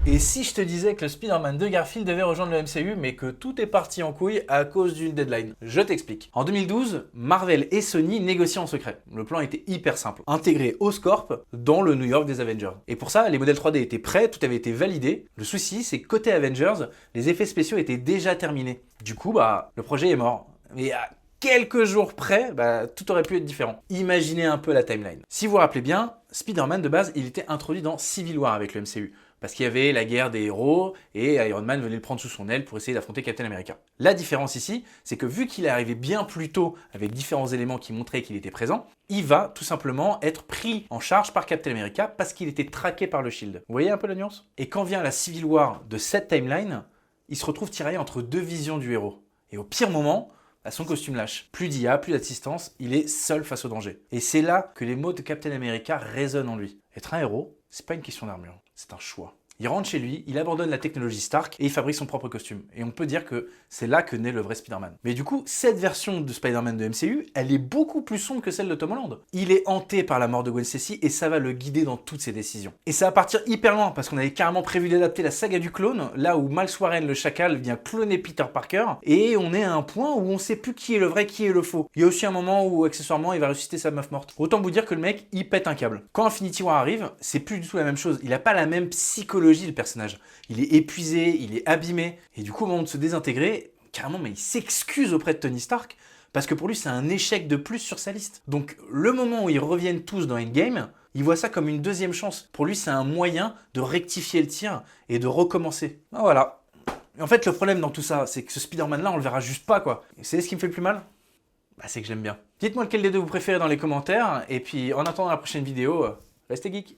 Et si je te disais que le Spider-Man de Garfield devait rejoindre le MCU, mais que tout est parti en couille à cause d'une deadline? Je t'explique. En 2012, Marvel et Sony négocient en secret. Le plan était hyper simple. Intégrer Oscorp dans le New York des Avengers. Et pour ça, les modèles 3D étaient prêts, tout avait été validé. Le souci, c'est que côté Avengers, les effets spéciaux étaient déjà terminés. Du coup, le projet est mort. Mais à quelques jours près, tout aurait pu être différent. Imaginez un peu la timeline. Si vous vous rappelez bien, Spider-Man de base, il était introduit dans Civil War avec le MCU. Parce qu'il y avait la guerre des héros et Iron Man venait le prendre sous son aile pour essayer d'affronter Captain America. La différence ici, c'est que vu qu'il est arrivé bien plus tôt avec différents éléments qui montraient qu'il était présent, il va tout simplement être pris en charge par Captain America parce qu'il était traqué par le Shield. Vous voyez un peu la nuance? Et quand vient la Civil War de cette timeline, il se retrouve tiraillé entre deux visions du héros. Et au pire moment, son costume lâche. Plus d'IA, plus d'assistance, il est seul face au danger. Et c'est là que les mots de Captain America résonnent en lui. Être un héros, c'est pas une question d'armure, c'est un choix. Il rentre chez lui, il abandonne la technologie Stark et il fabrique son propre costume. Et on peut dire que c'est là que naît le vrai Spider-Man. Mais du coup, cette version de Spider-Man de MCU, elle est beaucoup plus sombre que celle de Tom Holland. Il est hanté par la mort de Gwen Stacy et ça va le guider dans toutes ses décisions. Et ça va partir hyper loin parce qu'on avait carrément prévu d'adapter la saga du clone, là où Miles Warren, le chacal, vient cloner Peter Parker et on est à un point où on sait plus qui est le vrai, qui est le faux. Il y a aussi un moment où, accessoirement, il va ressusciter sa meuf morte. Autant vous dire que le mec, il pète un câble. Quand Infinity War arrive, c'est plus du tout la même chose. Il a pas la même psychologie, le personnage. Il est épuisé, il est abîmé. Et du coup, au moment de se désintégrer, carrément, mais il s'excuse auprès de Tony Stark parce que pour lui, c'est un échec de plus sur sa liste. Donc, le moment où ils reviennent tous dans Endgame, il voit ça comme une deuxième chance. Pour lui, c'est un moyen de rectifier le tir et de recommencer. Ah, voilà. En fait, le problème dans tout ça, c'est que ce Spider-Man-là, on le verra juste pas, quoi. Et vous savez ce qui me fait le plus mal? C'est que je l'aime bien. Dites-moi lequel des deux vous préférez dans les commentaires. Et puis, en attendant la prochaine vidéo, restez geek.